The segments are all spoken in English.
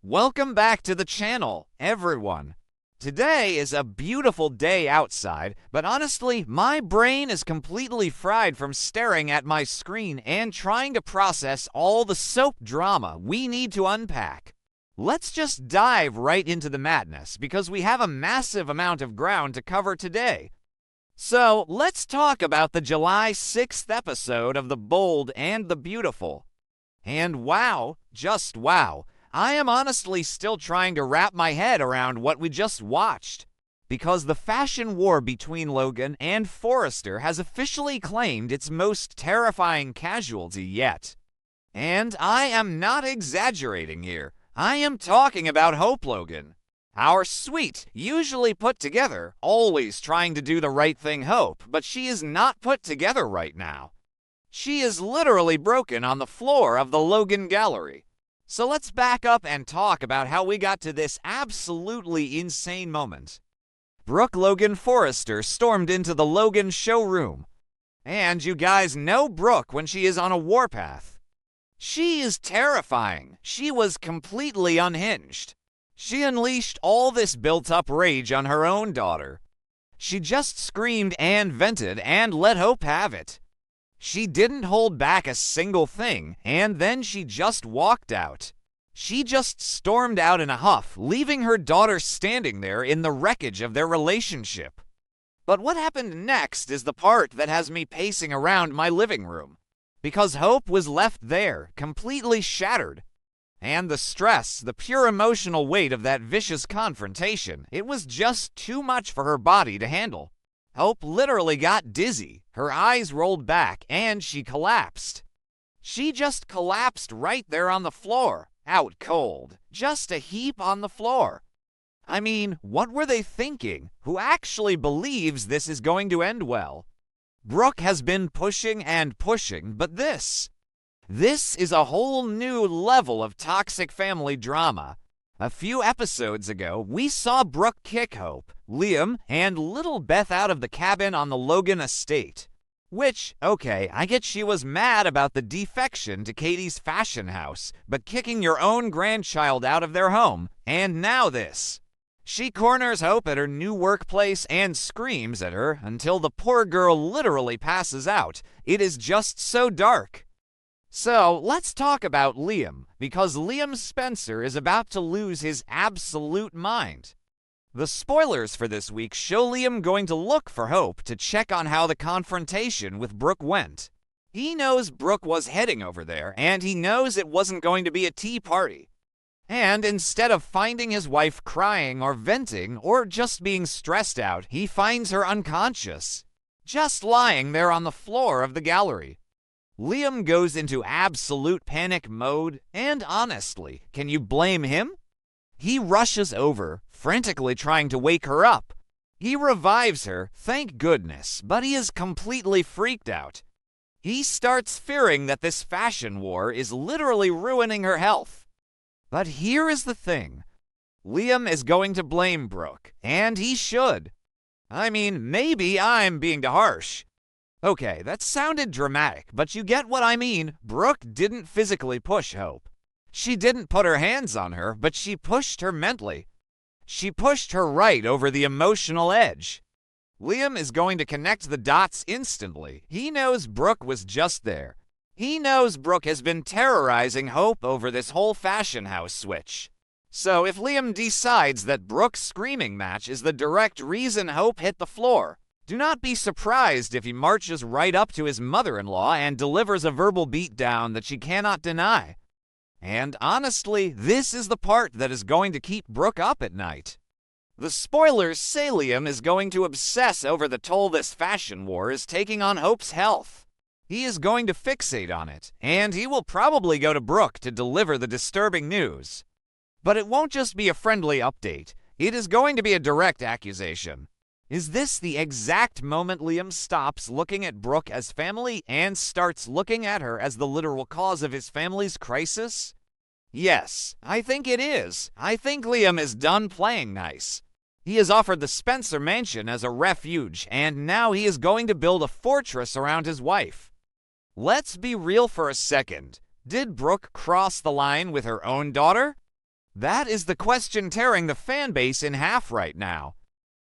Welcome back to the channel, everyone. Today is a beautiful day outside, but honestly, my brain is completely fried from staring at my screen and trying to process all the soap drama we need to unpack. Let's just dive right into the madness because we have a massive amount of ground to cover today. So, let's talk about the July 6th episode of The Bold and the Beautiful. And wow, just wow, I am honestly still trying to wrap my head around what we just watched. Because the fashion war between Logan and Forrester has officially claimed its most terrifying casualty yet. And I am not exaggerating here. I am talking about Hope Logan. Our sweet, usually put together, always trying to do the right thing Hope, but she is not put together right now. She is literally broken on the floor of the Logan gallery. So let's back up and talk about how we got to this absolutely insane moment. Brooke Logan Forrester stormed into the Logan showroom. And you guys know Brooke when she is on a warpath. She is terrifying. She was completely unhinged. She unleashed all this built-up rage on her own daughter. She just screamed and vented and let Hope have it. She didn't hold back a single thing, and then she just walked out. She just stormed out in a huff, leaving her daughter standing there in the wreckage of their relationship. But what happened next is the part that has me pacing around my living room. Because Hope was left there, completely shattered. And the stress, the pure emotional weight of that vicious confrontation, it was just too much for her body to handle. Hope literally got dizzy, her eyes rolled back, and she collapsed. She just collapsed right there on the floor, out cold, just a heap on the floor. I mean, what were they thinking? Who actually believes this is going to end well? Brooke has been pushing and pushing, but this is a whole new level of toxic family drama. A few episodes ago, we saw Brooke kick Hope, Liam, and little Beth out of the cabin on the Logan estate. Which, okay, I get she was mad about the defection to Katie's fashion house, but kicking your own grandchild out of their home, and now this. She corners Hope at her new workplace and screams at her until the poor girl literally passes out. It is just so dark. So, let's talk about Liam, because Liam Spencer is about to lose his absolute mind. The spoilers for this week show Liam going to look for Hope to check on how the confrontation with Brooke went. He knows Brooke was heading over there, and he knows it wasn't going to be a tea party. And instead of finding his wife crying or venting or just being stressed out, he finds her unconscious, just lying there on the floor of the gallery. Liam goes into absolute panic mode, and honestly, can you blame him? He rushes over, frantically trying to wake her up. He revives her, thank goodness, but he is completely freaked out. He starts fearing that this fashion war is literally ruining her health. But here is the thing. Liam is going to blame Brooke, and he should. I mean, maybe I'm being too harsh. Okay, that sounded dramatic, but you get what I mean. Brooke didn't physically push Hope. She didn't put her hands on her, but she pushed her mentally. She pushed her right over the emotional edge. Liam is going to connect the dots instantly. He knows Brooke was just there. He knows Brooke has been terrorizing Hope over this whole fashion house switch. So if Liam decides that Brooke's screaming match is the direct reason Hope hit the floor, do not be surprised if he marches right up to his mother-in-law and delivers a verbal beatdown that she cannot deny. And honestly, this is the part that is going to keep Brooke up at night. The spoilers say Liam is going to obsess over the toll this fashion war is taking on Hope's health. He is going to fixate on it, and he will probably go to Brooke to deliver the disturbing news. But it won't just be a friendly update. It is going to be a direct accusation. Is this the exact moment Liam stops looking at Brooke as family and starts looking at her as the literal cause of his family's crisis? Yes, I think it is. I think Liam is done playing nice. He has offered the Spencer mansion as a refuge, and now he is going to build a fortress around his wife. Let's be real for a second. Did Brooke cross the line with her own daughter? That is the question tearing the fan base in half right now.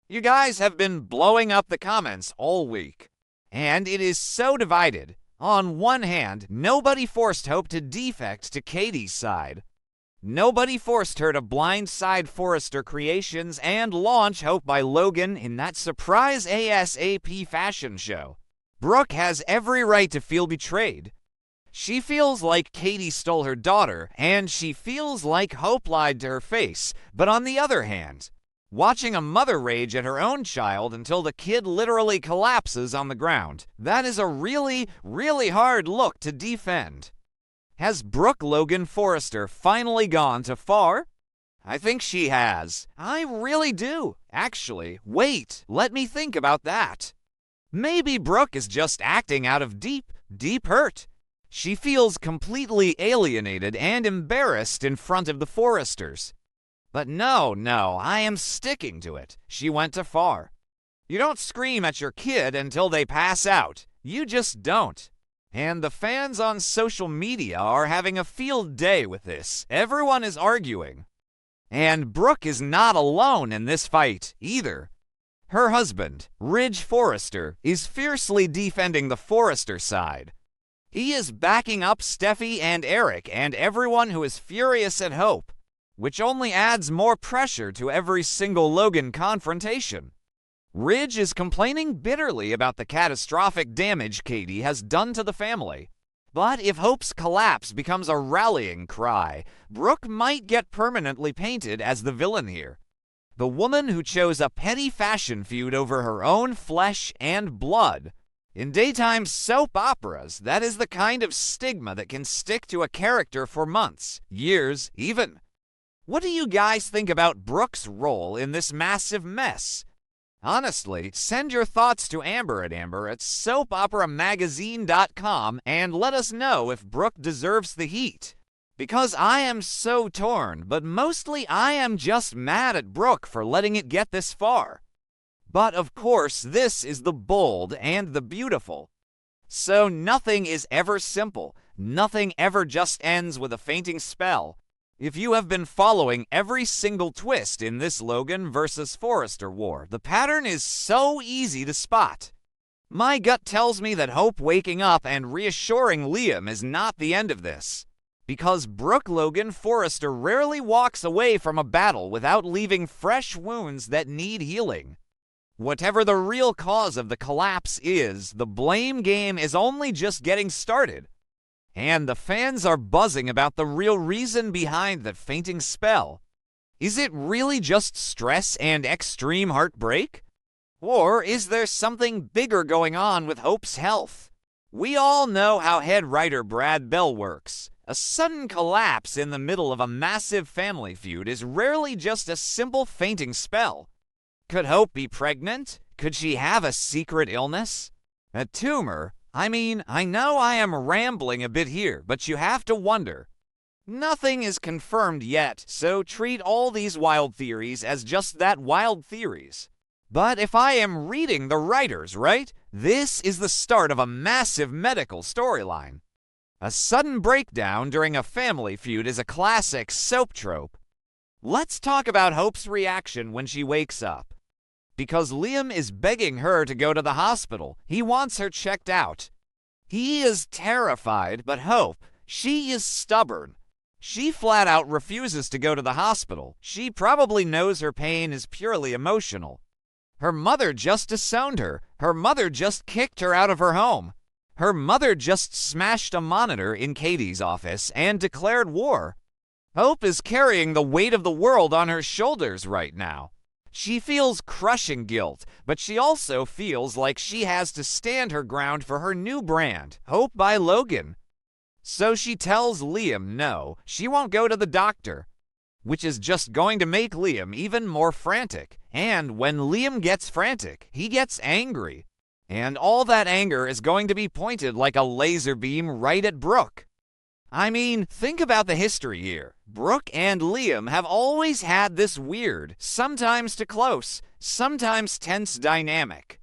You guys have been blowing up the comments all week, and it is so divided. On one hand, nobody forced Hope to defect to Katie's side. Nobody forced her to blindside Forrester Creations and launch Hope by Logan in that surprise ASAP fashion show. Brooke has every right to feel betrayed. She feels like Katie stole her daughter, and she feels like Hope lied to her face. But on the other hand, watching a mother rage at her own child until the kid literally collapses on the ground, that is a really, really hard look to defend. Has Brooke Logan Forrester finally gone too far? I think she has. I really do. Actually, wait, let me think about that. Maybe Brooke is just acting out of deep, deep hurt. She feels completely alienated and embarrassed in front of the Forresters. But no, I am sticking to it. She went too far. You don't scream at your kid until they pass out. You just don't. And the fans on social media are having a field day with this. Everyone is arguing. And Brooke is not alone in this fight either. Her husband, Ridge Forrester, is fiercely defending the Forrester side. He is backing up Steffy and Eric and everyone who is furious at Hope, which only adds more pressure to every single Logan confrontation. Ridge is complaining bitterly about the catastrophic damage Katie has done to the family. But if Hope's collapse becomes a rallying cry, Brooke might get permanently painted as the villain here. The woman who chose a petty fashion feud over her own flesh and blood. In daytime soap operas, that is the kind of stigma that can stick to a character for months, years, even. What do you guys think about Brooke's role in this massive mess? Honestly, send your thoughts to Amber at soapoperamagazine.com and let us know if Brooke deserves the heat. Because I am so torn, but mostly I am just mad at Brooke for letting it get this far. But of course, this is the bold and the beautiful. So nothing is ever simple. Nothing ever just ends with a fainting spell. If you have been following every single twist in this Logan versus Forrester war, the pattern is so easy to spot. My gut tells me that Hope waking up and reassuring Liam is not the end of this. Because Brooke Logan Forrester rarely walks away from a battle without leaving fresh wounds that need healing. Whatever the real cause of the collapse is, the blame game is only just getting started. And the fans are buzzing about the real reason behind the fainting spell. Is it really just stress and extreme heartbreak? Or is there something bigger going on with Hope's health? We all know how head writer Brad Bell works. A sudden collapse in the middle of a massive family feud is rarely just a simple fainting spell. Could Hope be pregnant? Could she have a secret illness? A tumor? I know I am rambling a bit here, but you have to wonder. Nothing is confirmed yet, so treat all these wild theories as just that, wild theories. But if I am reading the writers right, this is the start of a massive medical storyline. A sudden breakdown during a family feud is a classic soap trope. Let's talk about Hope's reaction when she wakes up. Because Liam is begging her to go to the hospital. He wants her checked out. He is terrified, but Hope, she is stubborn. She flat out refuses to go to the hospital. She probably knows her pain is purely emotional. Her mother just disowned her. Her mother just kicked her out of her home. Her mother just smashed a monitor in Katie's office and declared war. Hope is carrying the weight of the world on her shoulders right now. She feels crushing guilt, but she also feels like she has to stand her ground for her new brand, Hope by Logan. So she tells Liam no, she won't go to the doctor, which is just going to make Liam even more frantic. And when Liam gets frantic, he gets angry. And all that anger is going to be pointed like a laser beam right at Brooke. Think about the history here. Brooke and Liam have always had this weird, sometimes too close, sometimes tense dynamic.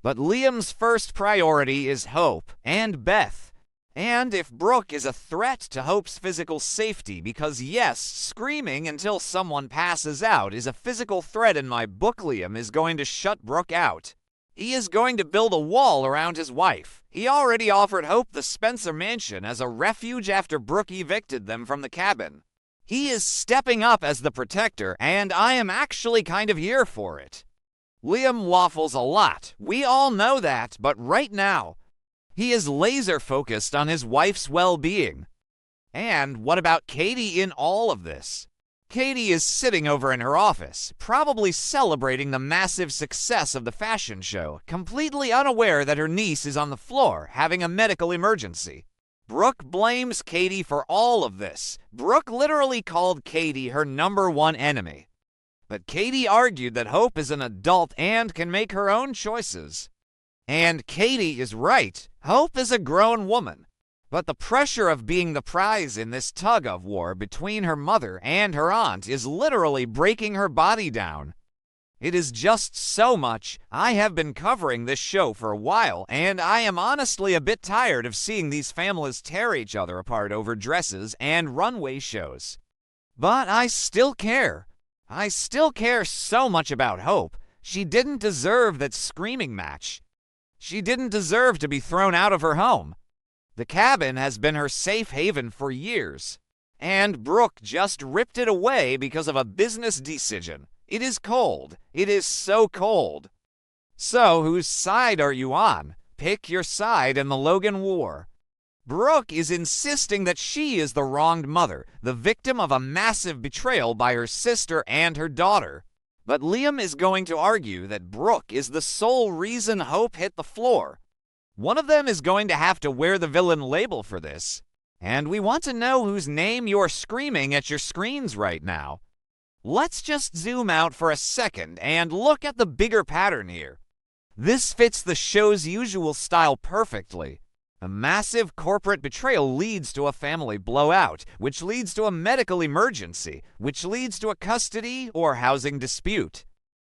But Liam's first priority is Hope and Beth. And if Brooke is a threat to Hope's physical safety, because yes, screaming until someone passes out is a physical threat in my book, Liam is going to shut Brooke out. He is going to build a wall around his wife. He already offered Hope the Spencer mansion as a refuge after Brooke evicted them from the cabin. He is stepping up as the protector, and I am actually kind of here for it. Liam waffles a lot. We all know that, but right now, he is laser focused on his wife's well-being. And what about Katie in all of this? Katie is sitting over in her office, probably celebrating the massive success of the fashion show, completely unaware that her niece is on the floor having a medical emergency. Brooke blames Katie for all of this. Brooke literally called Katie her #1 enemy. But Katie argued that Hope is an adult and can make her own choices. And Katie is right. Hope is a grown woman. But the pressure of being the prize in this tug-of-war between her mother and her aunt is literally breaking her body down. It is just so much. I have been covering this show for a while, and I am honestly a bit tired of seeing these families tear each other apart over dresses and runway shows. But I still care. I still care so much about Hope. She didn't deserve that screaming match. She didn't deserve to be thrown out of her home. The cabin has been her safe haven for years, and Brooke just ripped it away because of a business decision. It is cold. It is so cold. So, whose side are you on? Pick your side in the Logan war. Brooke is insisting that she is the wronged mother, the victim of a massive betrayal by her sister and her daughter. But Liam is going to argue that Brooke is the sole reason Hope hit the floor. One of them is going to have to wear the villain label for this. And we want to know whose name you're screaming at your screens right now. Let's just zoom out for a second and look at the bigger pattern here. This fits the show's usual style perfectly. A massive corporate betrayal leads to a family blowout, which leads to a medical emergency, which leads to a custody or housing dispute.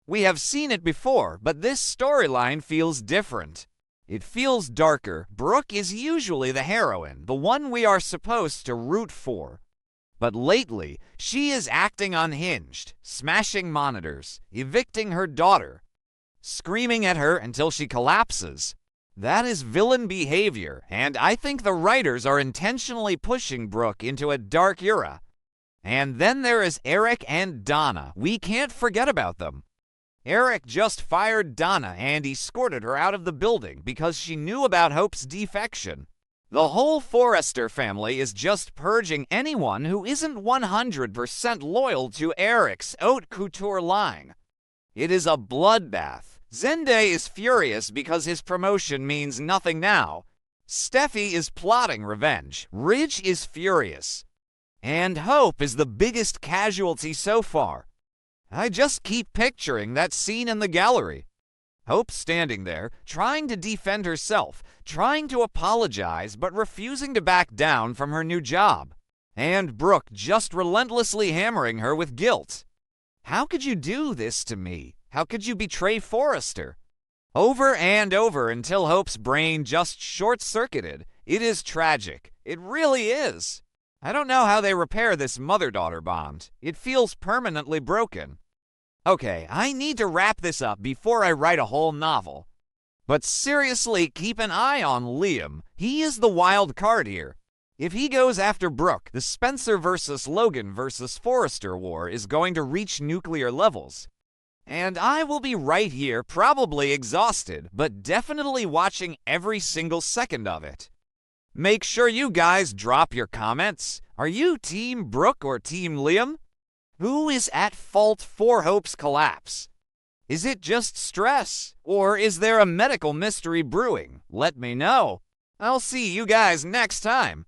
We have seen it before, but this storyline feels different. It feels darker. Brooke is usually the heroine, the one we are supposed to root for. But lately, she is acting unhinged, smashing monitors, evicting her daughter, screaming at her until she collapses. That is villain behavior, and I think the writers are intentionally pushing Brooke into a dark era. And then there is Eric and Donna. We can't forget about them. Eric just fired Donna and escorted her out of the building because she knew about Hope's defection. The whole Forrester family is just purging anyone who isn't 100% loyal to Eric's haute couture line. It is a bloodbath. Zende is furious because his promotion means nothing now. Steffy is plotting revenge. Ridge is furious. And Hope is the biggest casualty so far. I just keep picturing that scene in the gallery. Hope standing there, trying to defend herself, trying to apologize, but refusing to back down from her new job. And Brooke just relentlessly hammering her with guilt. How could you do this to me? How could you betray Forrester? Over and over until Hope's brain just short-circuited. It is tragic. It really is. I don't know how they repair this mother-daughter bond. It feels permanently broken. Okay, I need to wrap this up before I write a whole novel. But seriously, keep an eye on Liam. He is the wild card here. If he goes after Brooke, the Spencer versus Logan versus Forrester war is going to reach nuclear levels. And I will be right here, probably exhausted, but definitely watching every single second of it. Make sure you guys drop your comments. Are you Team Brooke or Team Liam? Who is at fault for Hope's collapse? Is it just stress? Or is there a medical mystery brewing? Let me know. I'll see you guys next time.